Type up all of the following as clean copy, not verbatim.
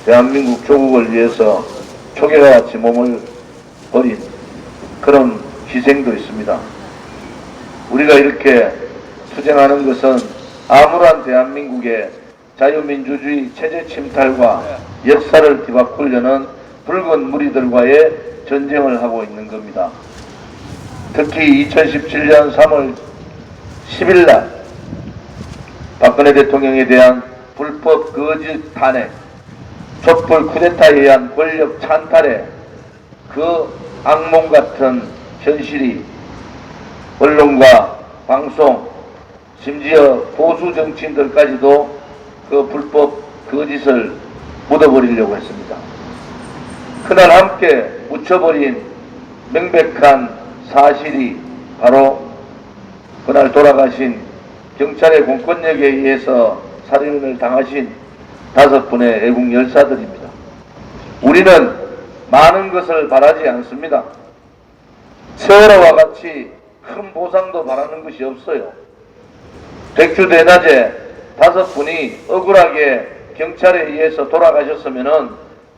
대한민국 조국을 위해서 초계와 같이 몸을 버린 그런 희생도 있습니다. 우리가 이렇게 투쟁하는 것은 아무런 대한민국의 자유민주주의 체제 침탈과 역사를 뒤바꾸려는 붉은 무리들과의 전쟁을 하고 있는 겁니다. 특히 2017년 3월 10일 날 박근혜 대통령에 대한 불법 거짓 탄핵, 촛불 쿠데타에 의한 권력 찬탈에 그 악몽 같은 현실이 언론과 방송, 심지어 보수 정치인들까지도 그 불법 거짓을 묻어버리려고 했습니다. 그날 함께 묻혀버린 명백한 사실이 바로 그날 돌아가신 경찰의 공권력에 의해서 살인을 당하신 5분의 애국 열사들입니다. 우리는 많은 것을 바라지 않습니다. 세월호와 같이 큰 보상도 바라는 것이 없어요. 백주대낮에 5분이 억울하게 경찰에 의해서 돌아가셨으면은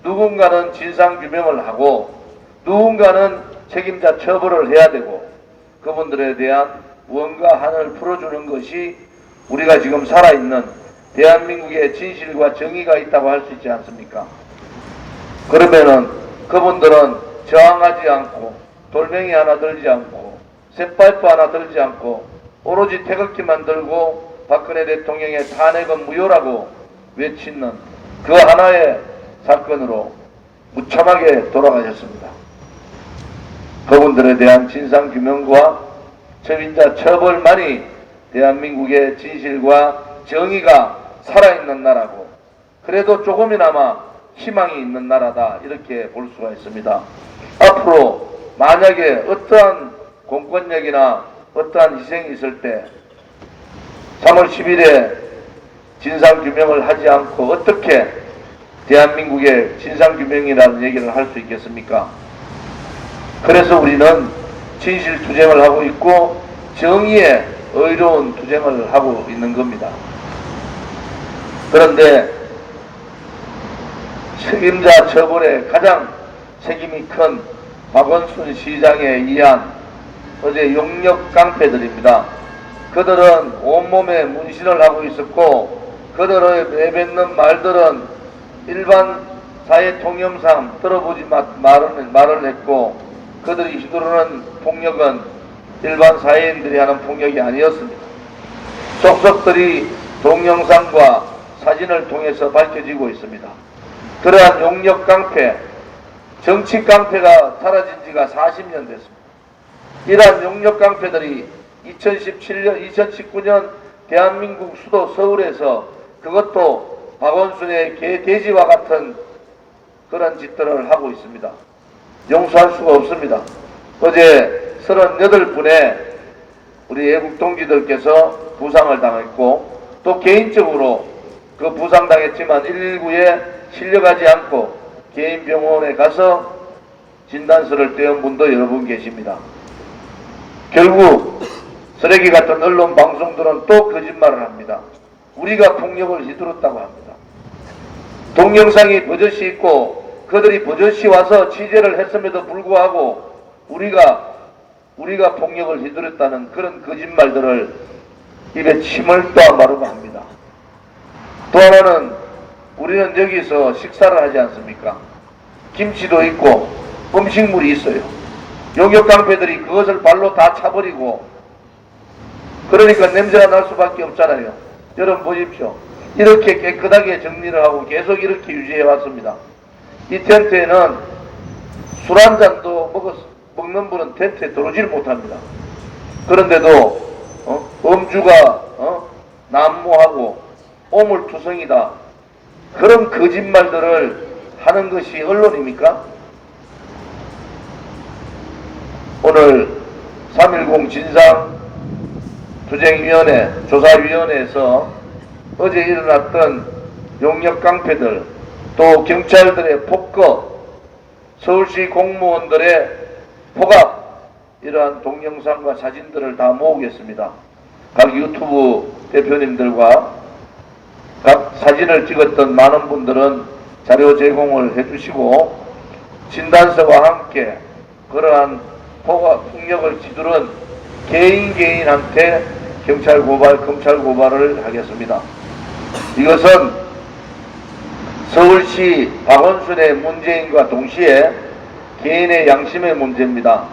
누군가는 진상규명을 하고 누군가는 책임자 처벌을 해야 되고 그분들에 대한 무언가 한을 풀어주는 것이 우리가 지금 살아있는 대한민국의 진실과 정의가 있다고 할 수 있지 않습니까? 그러면은 그분들은 저항하지 않고 돌멩이 하나 들지 않고 쇠파이프 하나 들지 않고 오로지 태극기만 들고 박근혜 대통령의 탄핵은 무효라고 외치는 그 하나의 사건으로 무참하게 돌아가셨습니다. 그분들에 대한 진상규명과 책임자 처벌만이 대한민국의 진실과 정의가 살아있는 나라고 그래도 조금이나마 희망이 있는 나라다 이렇게 볼 수가 있습니다. 앞으로 만약에 어떠한 공권력이나 어떠한 희생이 있을 때 3월 10일에 진상규명을 하지 않고 어떻게 대한민국의 진상규명이라는 얘기를 할 수 있겠습니까? 그래서 우리는 진실투쟁을 하고 있고 정의의 의로운 투쟁을 하고 있는 겁니다. 그런데 책임자 처벌에 가장 책임이 큰 박원순 시장에 의한 어제 용역 깡패들입니다. 그들은 온몸에 문신을 하고 있었고 그들의 내뱉는 말들은 일반 사회 통념상 들어보지 말을 했고 그들이 휘두르는 폭력은 일반 사회인들이 하는 폭력이 아니었습니다. 속속들이 동영상과 사진을 통해서 밝혀지고 있습니다. 그러한 용역 깡패, 정치 깡패가 사라진 지가 40년 됐습니다. 이러한 용역 깡패들이 2019년 대한민국 수도 서울에서 그것도 박원순의 개돼지와 같은 그런 짓들을 하고 있습니다. 용서할 수가 없습니다. 어제 38분의 우리 애국 동지들께서 부상을 당했고 또 개인적으로 그 부상당했지만 119에 실려가지 않고 개인 병원에 가서 진단서를 떼온 분도 여러 분 계십니다. 결국 쓰레기 같은 언론 방송들은 또 거짓말을 합니다. 우리가 폭력을 휘두르다고 합니다. 동영상이 버젓이 있고 그들이 버젓이 와서 취재를 했음에도 불구하고 우리가 폭력을 휘두르다는 그런 거짓말들을 입에 침을 떠 마르고 합니다. 또 하나는 우리는 여기서 식사를 하지 않습니까? 김치도 있고 음식물이 있어요. 용역 깡패들이 그것을 발로 다 차버리고 그러니까 냄새가 날 수밖에 없잖아요. 여러분 보십시오. 이렇게 깨끗하게 정리를 하고 계속 이렇게 유지해 왔습니다. 이 텐트에는 술 한 잔도 먹는 분은 텐트에 들어오질 못합니다. 그런데도 음주가 난무하고 오물투성이다 그런 거짓말들을 하는 것이 언론입니까? 오늘 3.10 진상투쟁위원회 조사위원회에서 어제 일어났던 용역 깡패들 또 경찰들의 폭거 서울시 공무원들의 폭압 이러한 동영상과 사진들을 다 모으겠습니다. 각 유튜브 대표님들과 각 사진을 찍었던 많은 분들은 자료 제공을 해주시고 진단서와 함께 그러한 폭력을 휘두른 개인한테 경찰 고발, 검찰 고발을 하겠습니다. 이것은 서울시 박원순의 문재인과 동시에 개인의 양심의 문제입니다.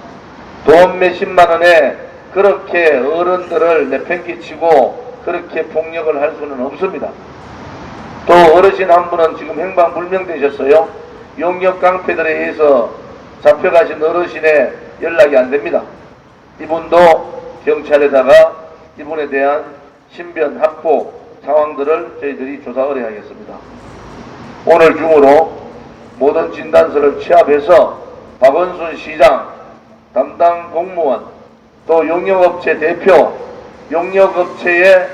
돈 몇십만 원에 그렇게 어른들을 내팽개치고 그렇게 폭력을 할 수는 없습니다. 또 어르신 한 분은 지금 행방불명되셨어요. 용역 깡패들에 의해서 잡혀가신 어르신의 연락이 안 됩니다. 이분도 경찰에다가 이분에 대한 신변 확보 상황들을 저희들이 조사 의뢰하겠습니다. 오늘 중으로 모든 진단서를 취합해서 박원순 시장, 담당 공무원, 또 용역업체 대표, 용역업체의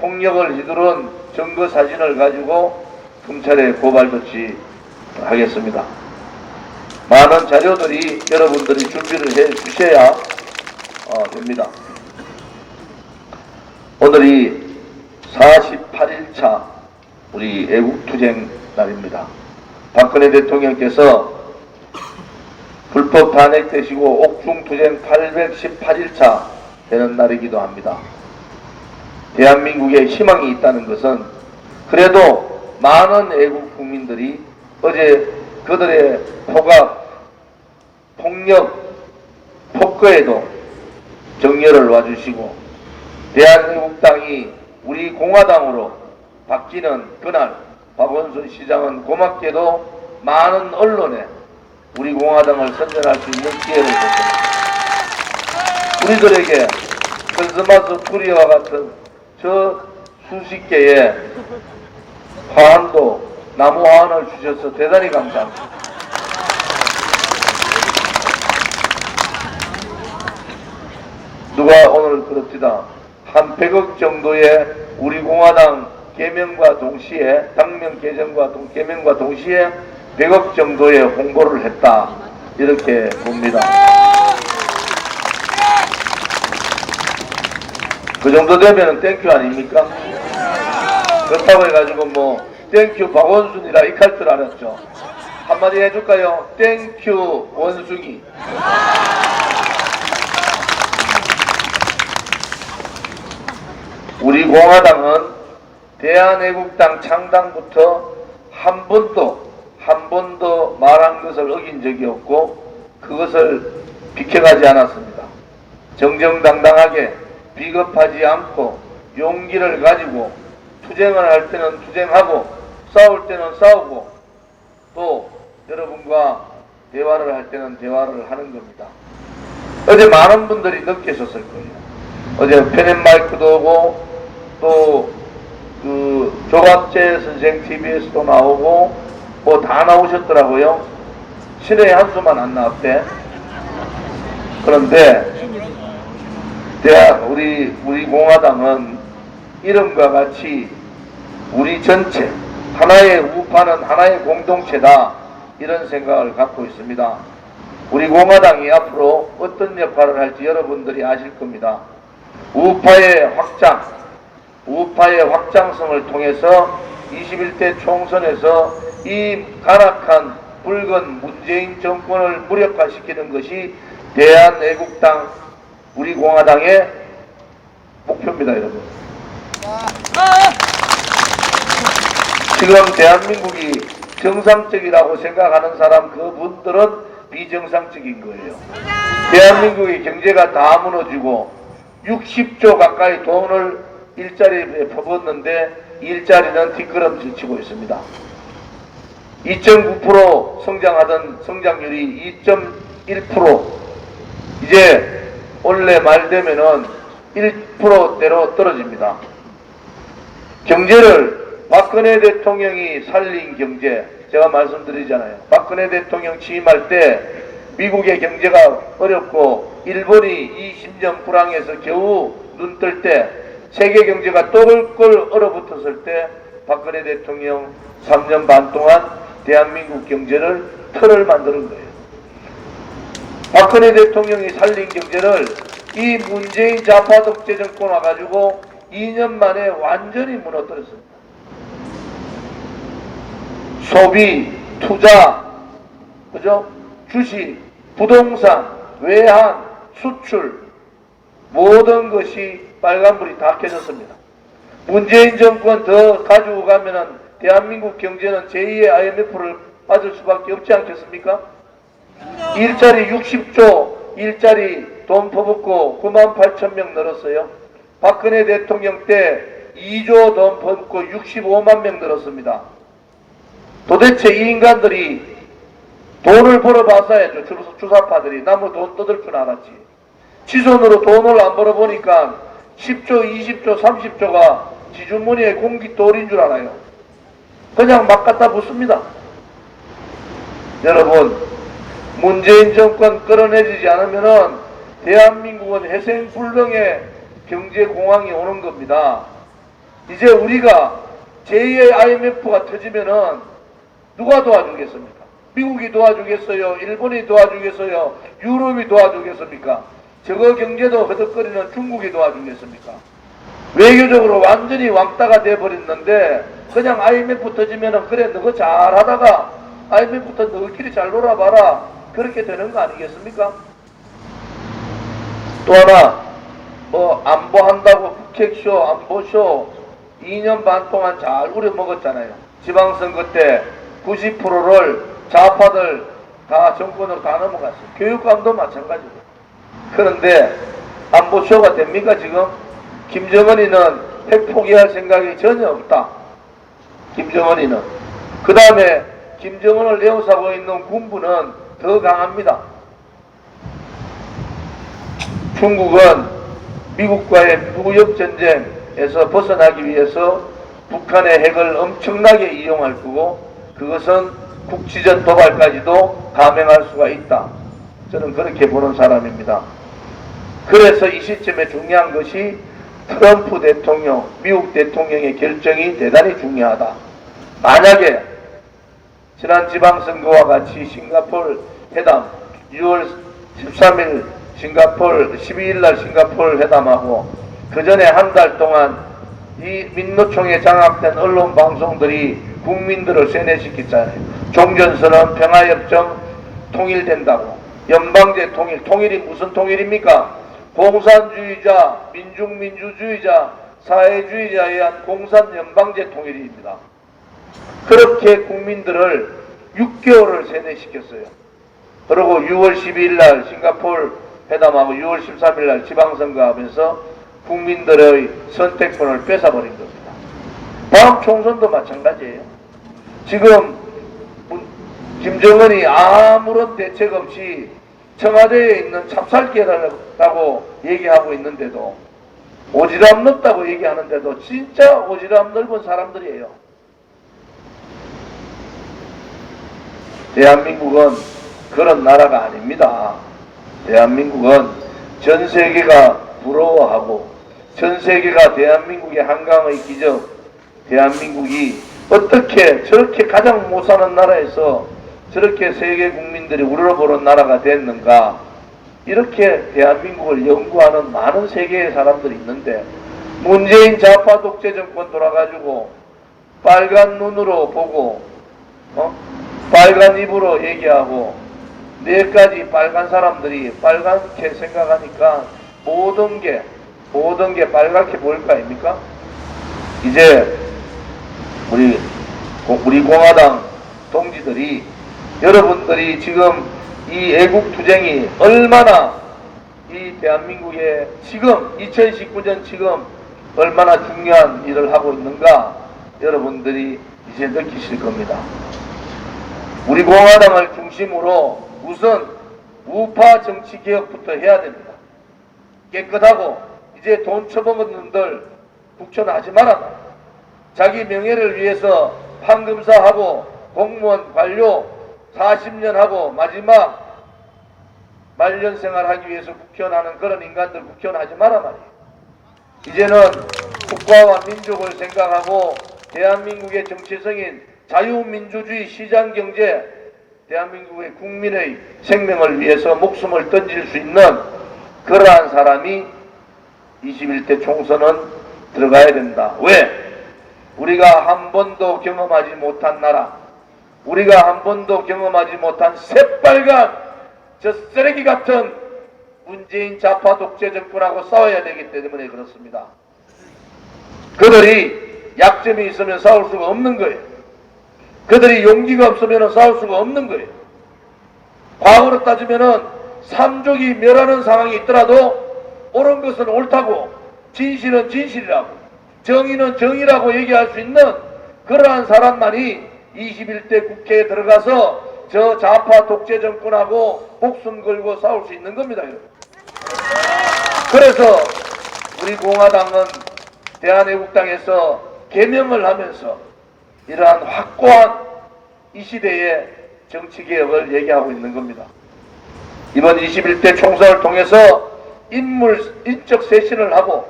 폭력을 휘두른 증거 사진을 가지고 검찰에 고발 조치하겠습니다. 많은 자료들이 여러분들이 준비를 해 주셔야 됩니다. 오늘이 48일차 우리 애국투쟁 날입니다. 박근혜 대통령께서 불법 탄핵되시고 옥중투쟁 818일차 되는 날이기도 합니다. 대한민국에 희망이 있다는 것은 그래도 많은 애국 국민들이 어제 그들의 폭력, 폭거에도 정렬을 와주시고 대한애국당이 우리 공화당으로 바뀌는 그날 박원순 시장은 고맙게도 많은 언론에 우리 공화당을 선전할 수 있는 기회를 줬습니다. 우리들에게 크리스마스 트리와 같은 저 수십 개의 화환도 나무 화환을 주셔서 대단히 감사합니다. 누가 오늘 그렇습니다. 한 100억 정도의 우리 공화당 개명과 동시에 당명 개정과 개명과 동시에 100억 정도의 홍보를 했다 이렇게 봅니다. 그 정도 되면 땡큐 아닙니까? 그렇다고 해가지고 뭐 땡큐 박원순이라 익할 줄 알았죠. 한마디 해줄까요? 땡큐 원숭이. 우리 공화당은 대한애국당 창당부터 한 번도 말한 것을 어긴 적이 없고 그것을 비켜가지 않았습니다. 정정당당하게 비겁하지 않고 용기를 가지고 투쟁을 할 때는 투쟁하고 싸울 때는 싸우고 또 여러분과 대화를 할 때는 대화를 하는 겁니다. 어제 많은 분들이 느끼셨을 거예요. 어제 페넷마이크도 오고 또 그 조갑재 선생 TV에서도 나오고 뭐 다 나오셨더라고요. 신의 한수만 안 나왔대. 그런데 우리 공화당은 이름과 같이 우리 전체 하나의 우파는 하나의 공동체다 이런 생각을 갖고 있습니다. 우리 공화당이 앞으로 어떤 역할을 할지 여러분들이 아실 겁니다. 우파의 확장성을 통해서 21대 총선에서 이 간악한 붉은 문재인 정권을 무력화시키는 것이 대한애국당 우리 공화당의 목표입니다, 여러분. 지금 대한민국이 정상적이라고 생각하는 사람 그분들은 비정상적인 거예요. 대한민국의 경제가 다 무너지고 60조 가까이 돈을 일자리에 퍼붓는데 일자리는 뒷걸음질 치고 있습니다. 2.9% 성장하던 성장률이 2.1% 이제 올해 말 되면은 1%대로 떨어집니다. 경제를 박근혜 대통령이 살린 경제 제가 말씀드리잖아요. 박근혜 대통령 취임할 때 미국의 경제가 어렵고 일본이 20년 불황에서 겨우 눈 뜰 때 세계 경제가 떠벌걸 얼어붙었을 때 박근혜 대통령 3년 반 동안 대한민국 경제를 틀을 만드는 거예요. 박근혜 대통령이 살린 경제를 이 문재인 좌파 독재 정권 와가지고 2년 만에 완전히 무너뜨렸습니다. 소비, 투자, 그죠? 주식, 부동산, 외환, 수출, 모든 것이 빨간불이 다 켜졌습니다. 문재인 정권 더 가지고 가면은 대한민국 경제는 제2의 IMF를 맞을 수밖에 없지 않겠습니까? 일자리 60조 일자리 돈 퍼붓고 98,000명 늘었어요. 박근혜 대통령 때 2조 돈 퍼붓고 65만 명 늘었습니다. 도대체 이 인간들이 돈을 벌어봤어야죠. 주사파들이. 나무 돈 뜯을 줄 알았지. 지손으로 돈을 안 벌어보니까 10조, 20조, 30조가 지주머니에 공깃돌인 줄 알아요. 그냥 막 갖다 붓습니다. 여러분, 문재인 정권 끌어내리지 않으면은 대한민국은 회생불능의 경제공황이 오는 겁니다. 이제 우리가 제2의 IMF가 터지면은 누가 도와주겠습니까? 미국이 도와주겠어요? 일본이 도와주겠어요? 유럽이 도와주겠습니까? 저거 경제도 허덕거리는 중국이 도와주겠습니까? 외교적으로 완전히 왕따가 돼버렸는데 그냥 IMF 터지면은 그래 너가 잘하다가 IMF부터 너희끼리 잘 놀아봐라 그렇게 되는 거 아니겠습니까? 또 하나 뭐 안보한다고 북핵쇼 안보쇼 2년 반 동안 잘 우려먹었잖아요. 지방선거 때 90%를 좌파들 다 정권으로 다 넘어갔어요. 교육감도 마찬가지고. 그런데 안보쇼가 됩니까 지금? 김정은이는 핵 포기할 생각이 전혀 없다. 김정은이는. 그 다음에 김정은을 에워싸고 있는 군부는 더 강합니다. 중국은 미국과의 무역전쟁에서 벗어나기 위해서 북한의 핵을 엄청나게 이용할 거고 그것은 국지전 도발까지도 감행할 수가 있다. 저는 그렇게 보는 사람입니다. 그래서 이 시점에 중요한 것이 트럼프 대통령, 미국 대통령의 결정이 대단히 중요하다. 만약에 지난 지방선거와 같이 싱가포르 회담 6월 13일 싱가포르 12일날 싱가포르 회담하고 그 전에 한 달 동안 이 민노총에 장악된 언론 방송들이 국민들을 세뇌시켰잖아요. 종전선언 평화협정 통일된다고. 연방제 통일. 통일이 무슨 통일입니까? 공산주의자, 민중민주주의자, 사회주의자에 의한 공산 연방제 통일입니다. 그렇게 국민들을 6개월을 세뇌시켰어요. 그리고 6월 12일 날 싱가포르 회담하고 6월 13일 날 지방선거 하면서 국민들의 선택권을 뺏어버린 겁니다. 다음 총선도 마찬가지예요. 지금 김정은이 아무런 대책 없이 청와대에 있는 찹쌀계라고 얘기하고 있는데도 오지랖 넓다고 얘기하는데도 진짜 오지랖 넓은 사람들이에요. 대한민국은 그런 나라가 아닙니다. 대한민국은 전 세계가 부러워하고 전 세계가 대한민국의 한강의 기적, 대한민국이 어떻게 저렇게 가장 못 사는 나라에서 저렇게 세계 국민들이 우러러보는 나라가 됐는가, 이렇게 대한민국을 연구하는 많은 세계의 사람들이 있는데 문재인 좌파 독재 정권 돌아가지고 빨간 눈으로 보고 빨간 입으로 얘기하고 내까지 빨간 사람들이 빨갛게 생각하니까 모든 게 빨갛게 보일 거 아닙니까? 이제 우리 공화당 동지들이 여러분들이 지금 이 애국투쟁이 얼마나 이 대한민국에 지금 2019년 지금 얼마나 중요한 일을 하고 있는가 여러분들이 이제 느끼실 겁니다. 우리 공화당을 중심으로 우선 우파 정치개혁부터 해야 됩니다. 깨끗하고 이제 돈 처먹은 놈들 국천하지 말아라. 자기 명예를 위해서 판검사하고 공무원 관료 40년 하고 마지막 말년생활 하기 위해서 국회의원하는 그런 인간들 국회의원하지 마라 말이에요. 이제는 국가와 민족을 생각하고 대한민국의 정체성인 자유민주주의 시장경제, 대한민국의 국민의 생명을 위해서 목숨을 던질 수 있는 그러한 사람이 21대 총선은 들어가야 된다. 왜? 우리가 한 번도 경험하지 못한 나라, 우리가 한 번도 경험하지 못한 새빨간 저 쓰레기 같은 문재인 좌파 독재 정권하고 싸워야 되기 때문에 그렇습니다. 그들이 약점이 있으면 싸울 수가 없는 거예요. 그들이 용기가 없으면 싸울 수가 없는 거예요. 과거로 따지면은 삼족이 멸하는 상황이 있더라도 옳은 것은 옳다고, 진실은 진실이라고, 정의는 정의라고 얘기할 수 있는 그러한 사람만이 21대 국회에 들어가서 저 좌파 독재 정권하고 목숨 걸고 싸울 수 있는 겁니다, 여러분. 그래서 우리 공화당은 대한애국당에서 개명을 하면서 이러한 확고한 이 시대의 정치개혁을 얘기하고 있는 겁니다. 이번 21대 총선을 통해서 인적 쇄신을 하고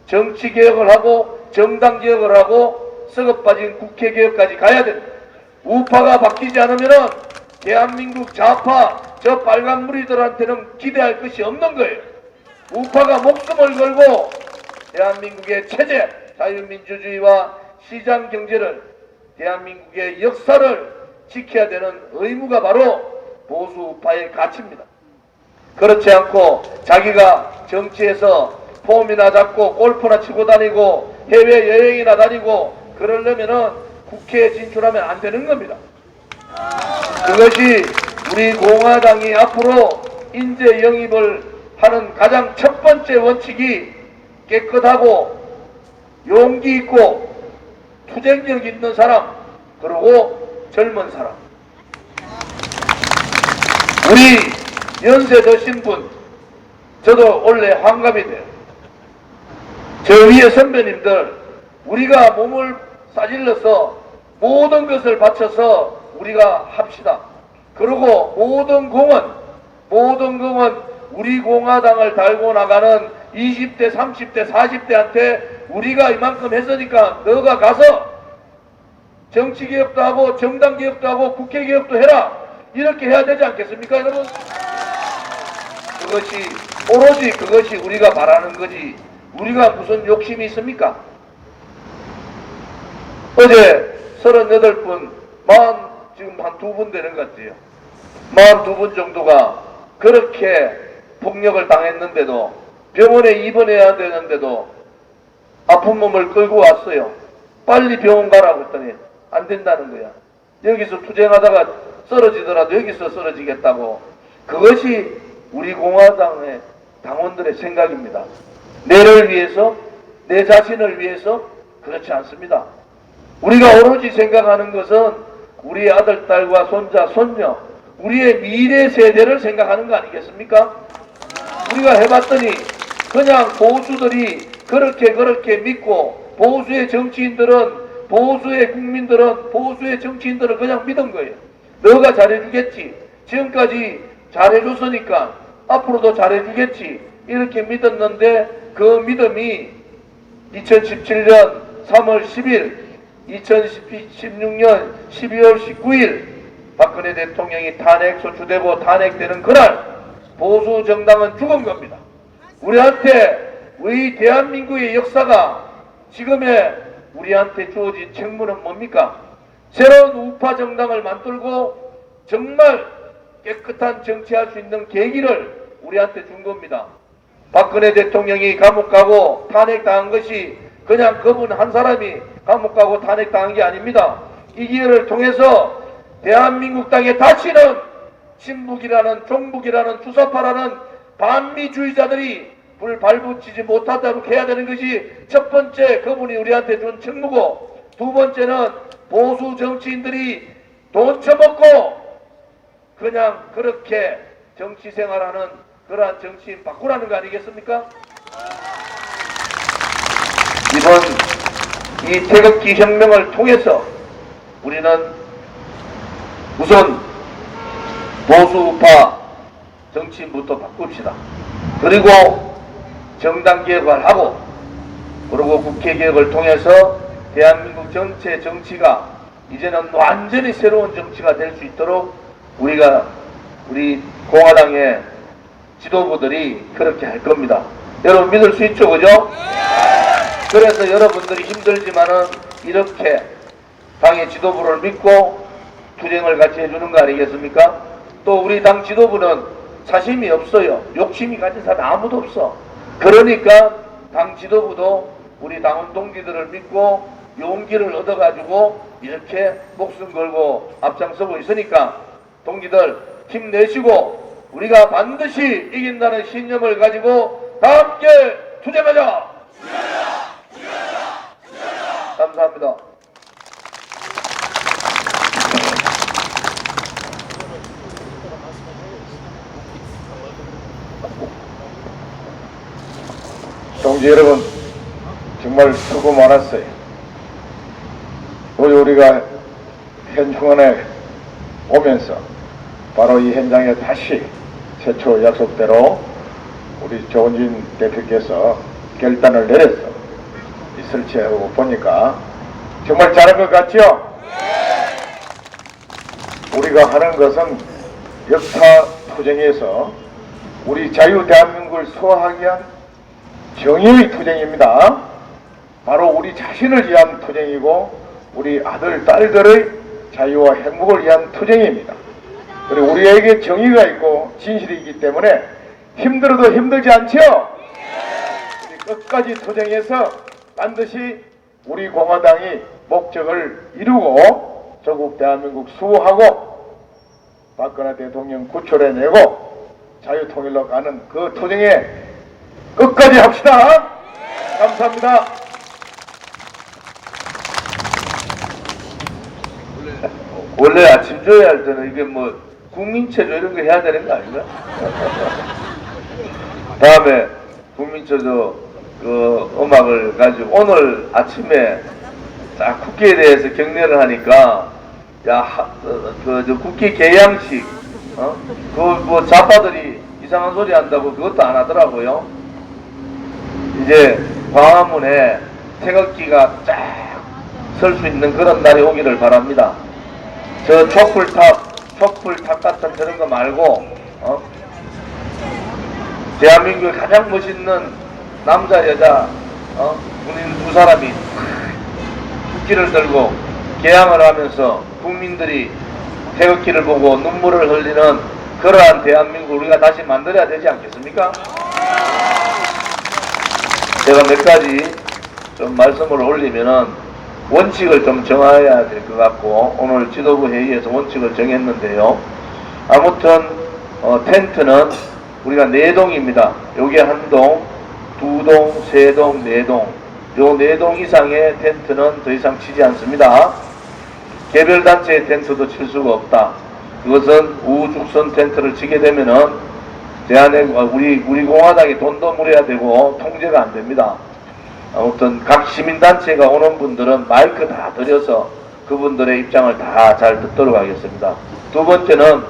정치개혁을 하고 정당개혁을 하고 썩어 빠진 국회개혁까지 가야 됩니다. 우파가 바뀌지 않으면 대한민국 좌파 저 빨간무리들한테는 기대할 것이 없는 거예요. 우파가 목숨을 걸고 대한민국의 체제, 자유민주주의와 시장경제를, 대한민국의 역사를 지켜야 되는 의무가 바로 보수 우파의 가치입니다. 그렇지 않고 자기가 정치에서 폼이나 잡고 골프나 치고 다니고 해외여행이나 다니고 그러려면은 국회에 진출하면 안 되는 겁니다. 그것이 우리 공화당이 앞으로 인재 영입을 하는 가장 첫 번째 원칙이 깨끗하고 용기 있고 투쟁력 있는 사람, 그리고 젊은 사람. 우리 연세 드신 분, 저도 원래 환갑이 돼요. 저 위에 선배님들, 우리가 몸을 싸질러서 모든 것을 바쳐서 우리가 합시다. 그리고 모든 공은 우리 공화당을 달고 나가는 20대, 30대, 40대한테 우리가 이만큼 했으니까 너가 가서 정치개혁도 하고 정당개혁도 하고 국회개혁도 해라. 이렇게 해야 되지 않겠습니까, 여러분? 오로지 그것이 우리가 바라는 거지 우리가 무슨 욕심이 있습니까? 어제 38분, 지금 한 2분 되는 것 같아요. 42분 정도가 그렇게 폭력을 당했는데도 병원에 입원해야 되는데도 아픈 몸을 끌고 왔어요. 빨리 병원 가라고 했더니 안 된다는 거야. 여기서 투쟁하다가 쓰러지더라도 여기서 쓰러지겠다고. 그것이 우리 공화당의 당원들의 생각입니다. 내를 위해서, 내 자신을 위해서? 그렇지 않습니다. 우리가 오로지 생각하는 것은 우리 아들, 딸과 손자, 손녀, 우리의 미래 세대를 생각하는 거 아니겠습니까? 우리가 해봤더니 그냥 보수들이 그렇게 믿고 보수의 정치인들은, 보수의 국민들은, 보수의 정치인들을 그냥 믿은 거예요. 너가 잘해주겠지. 지금까지 잘해줬으니까 앞으로도 잘해주겠지. 이렇게 믿었는데 그 믿음이 2017년 3월 10일, 2016년 12월 19일 박근혜 대통령이 소추되고 탄핵되는 그날 보수 정당은 죽은 겁니다. 우리 대한민국의 역사가 지금의 우리한테 주어진 책무는 뭡니까? 새로운 우파 정당을 만들고 정말 깨끗한 정치할 수 있는 계기를 우리한테 준 겁니다. 박근혜 대통령이 감옥 가고 탄핵당한 것이 그냥 그분 한 사람이 감옥 가고 탄핵당한 게 아닙니다. 이 기회를 통해서 대한민국 땅에 다시는 친북이라는, 종북이라는, 주사파라는 반미주의자들이 불 발붙이지 못하도록 해야 되는 것이 첫 번째 그분이 우리한테 준 책무고, 두 번째는 보수 정치인들이 돈 처먹고 그냥 그렇게 정치 생활하는 그러한 정치인 바꾸라는 거 아니겠습니까? 이번 이 태극기 혁명을 통해서 우리는 우선 보수우파 정치인부터 바꿉시다. 그리고 정당개혁을 하고, 그리고 국회개혁을 통해서 대한민국 전체 정치가 이제는 완전히 새로운 정치가 될 수 있도록 우리 공화당의 지도부들이 그렇게 할 겁니다. 여러분 믿을 수 있죠, 그죠? 그래서 여러분들이 힘들지만은 이렇게 당의 지도부를 믿고 투쟁을 같이 해주는 거 아니겠습니까? 또 우리 당 지도부는 사심이 없어요. 욕심이 가진 사람 아무도 없어. 그러니까 당 지도부도 우리 당원 동지들을 믿고 용기를 얻어가지고 이렇게 목숨 걸고 앞장서고 있으니까 동지들 힘내시고 우리가 반드시 이긴다는 신념을 가지고 다 함께 투쟁하자! 감사합니다. 동지 여러분, 정말 수고 많았어요. 우리가 현충원에 오면서 바로 이 현장에 다시 최초 약속대로 우리 조은진 대표께서 결단을 내렸어. 이 설치하고 보니까 정말 잘한 것 같죠? 우리가 하는 것은 역사 투쟁에서 우리 자유 대한민국을 수호하기 위한 정의의 투쟁입니다. 바로 우리 자신을 위한 투쟁이고 우리 아들, 딸들의 자유와 행복을 위한 투쟁입니다. 그리고 우리에게 정의가 있고 진실이 있기 때문에 힘들어도 힘들지 않죠? 우리 끝까지 투쟁해서 반드시 우리 공화당이 목적을 이루고 조국 대한민국 수호하고 박근혜 대통령 구출해내고 자유통일로 가는 그 투쟁에 끝까지 합시다. 감사합니다. 원래 아침 조회 할 때는 이게 뭐 국민체조 이런 거 해야 되는 거 아닌가? 다음에 국민체조 그 음악을 가지고 오늘 아침에 딱 국기에 대해서 경례를 하니까 저 국기 개양식 그 뭐 좌파들이 이상한 소리 한다고 그것도 안 하더라고요. 이제 광화문에 태극기가 쫙 설 수 있는 그런 날이 오기를 바랍니다. 저 촛불탑 같은 저런 거 말고 대한민국의 가장 멋있는 남자 여자 군인 두 사람이 국기를 들고 개항을 하면서 국민들이 태극기를 보고 눈물을 흘리는 그러한 대한민국 우리가 다시 만들어야 되지 않겠습니까? 제가 몇 가지 좀 말씀을 올리면은 원칙을 좀 정해야 될 것 같고 오늘 지도부 회의에서 원칙을 정했는데요. 아무튼 텐트는 우리가 4동입니다. 요게 1동, 2동, 3동, 4동. 요 4동 이상의 텐트는 더 이상 치지 않습니다. 개별 단체의 텐트도 칠 수가 없다. 그것은 우주선 텐트를 치게 되면은 우리 공화당이 돈도 물어야 되고 통제가 안 됩니다. 아무튼 각 시민단체가 오는 분들은 마이크 다 들여서 그분들의 입장을 다 잘 듣도록 하겠습니다. 두 번째는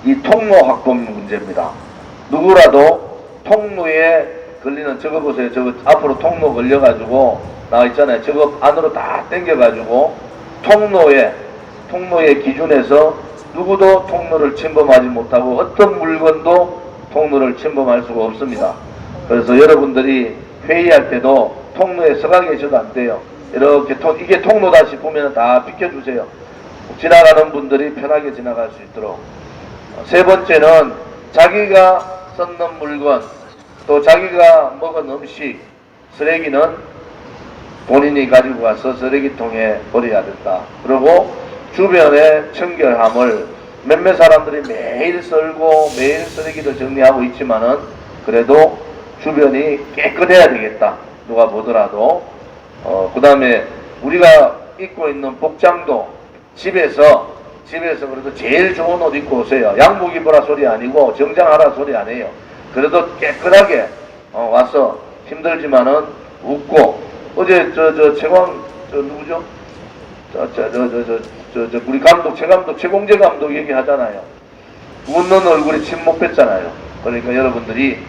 이 통로 확보 문제입니다. 누구라도 통로에 걸리는 저거 보세요. 저거 앞으로 통로 걸려가지고 나와 있잖아요. 저거 안으로 다 당겨가지고 통로의 기준에서 누구도 통로를 침범하지 못하고 어떤 물건도 통로를 침범할 수가 없습니다. 그래서 여러분들이 회의할 때도 통로에 서가 계셔도 안 돼요. 이렇게 이게 통로다 싶으면 다 비켜주세요. 지나가는 분들이 편하게 지나갈 수 있도록. 세 번째는 자기가 썼는 물건 또 자기가 먹은 음식 쓰레기는 본인이 가지고 가서 쓰레기통에 버려야 된다. 그리고 주변의 청결함을 몇몇 사람들이 매일 썰고 매일 쓰레기를 정리하고 있지만은 그래도 주변이 깨끗해야 되겠다. 누가 보더라도. 그 다음에 우리가 입고 있는 복장도 집에서 그래도 제일 좋은 옷 입고 오세요. 양복 입으라 소리 아니고 정장하라 소리 아니에요. 그래도 깨끗하게 와서 힘들지만은 웃고 어제 최광 누구죠? 우리 감독 최공재 감독 얘기하잖아요. 웃는 얼굴에 침 못 뱉잖아요. 그러니까 여러분들이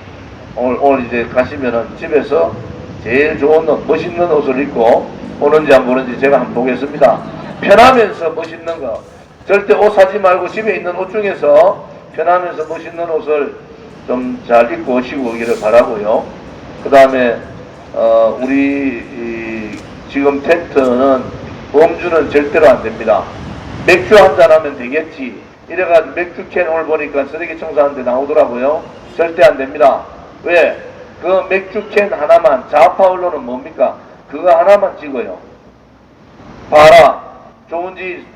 오늘 이제 가시면은 집에서 제일 좋은 옷, 멋있는 옷을 입고 오는지 안 보는지 제가 한번 보겠습니다. 편하면서 멋있는 거. 절대 옷 사지 말고 집에 있는 옷 중에서 편하면서 멋있는 옷을 좀 잘 입고 오시고 오기를 바라고요. 그 다음에 우리 지금 텐트는 범주는 절대로 안 됩니다. 맥주 한잔 하면 되겠지. 이래가지고 맥주캔 오늘 보니까 쓰레기 청소하는데 나오더라고요. 절대 안 됩니다. 왜? 그 맥주캔 하나만, 좌파 언론은 뭡니까? 그거 하나만 찍어요. 봐라. 좋은지,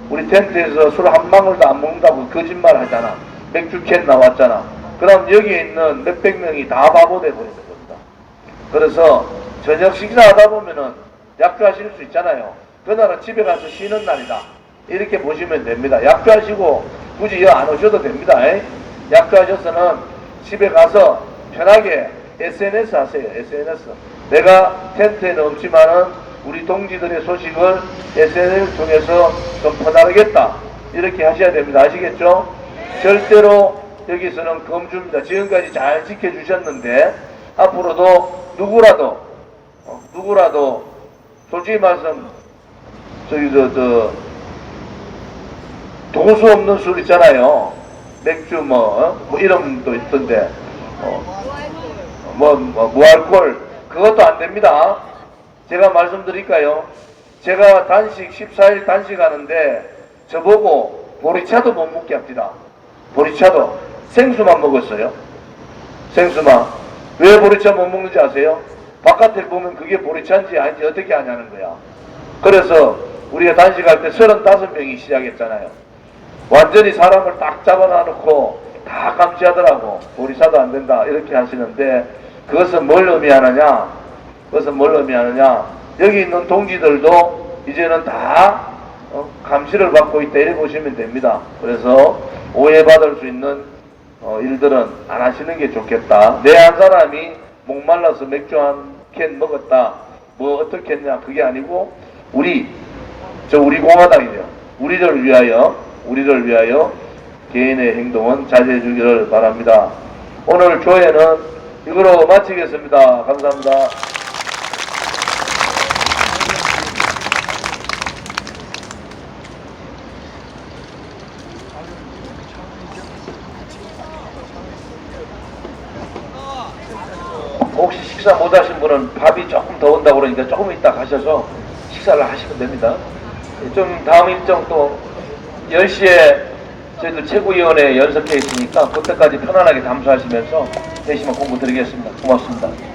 우리 텐트에서 술 한 방울도 안 먹는다고 거짓말 하잖아. 맥주캔 나왔잖아. 그럼 여기에 있는 몇백 명이 다 바보 돼 버리는 겁니다. 그래서 저녁 식사하다 보면은 약주하실 수 있잖아요. 그날은 집에 가서 쉬는 날이다. 이렇게 보시면 됩니다. 약주하시고 굳이 여기 안 오셔도 됩니다. 약주하셔서는 집에 가서 편하게 SNS 하세요. SNS. 내가 텐트에는 없지만은 우리 동지들의 소식을 SNS를 통해서 좀 퍼나르겠다. 이렇게 하셔야 됩니다. 아시겠죠? 절대로 여기서는 검주입니다. 지금까지 잘 지켜주셨는데 앞으로도 누구라도 솔직히 말씀 저기 도수 없는 술 있잖아요. 맥주 뭐 이름도 있던데 무알콜 그것도 안 됩니다. 제가 말씀드릴까요? 제가 단식 14일 단식하는데 저보고 보리차도 못 먹게 합니다. 보리차도 생수만 먹었어요. 생수만. 왜 보리차 못 먹는지 아세요? 바깥에 보면 그게 보리차인지 아닌지 어떻게 하냐는 거야. 그래서 우리가 단식할 때 35명이 시작했잖아요. 완전히 사람을 딱 잡아놔놓고 다 감시하더라고. 보리차도 안 된다 이렇게 하시는데 그것은 뭘 의미하느냐? 여기 있는 동지들도 이제는 다 감시를 받고 있다 이렇게 보시면 됩니다. 그래서 오해받을 수 있는 일들은 안 하시는 게 좋겠다. 내 한 사람이 목말라서 맥주 한 캔 먹었다. 뭐 어떻게 했냐 그게 아니고 우리 공화당이죠. 우리를 위하여 개인의 행동은 자제해 주기를 바랍니다. 오늘 조회는 이거로 마치겠습니다. 감사합니다. 혹시 식사 못 하신 분은 밥이 조금 더 온다고 그러니까 조금 이따 가셔서 식사를 하시면 됩니다. 좀 다음 일정 또 10시에 저희들 최고위원회 연석회 있으니까 그때까지 편안하게 담수하시면서 되시면 공부 드리겠습니다. 고맙습니다.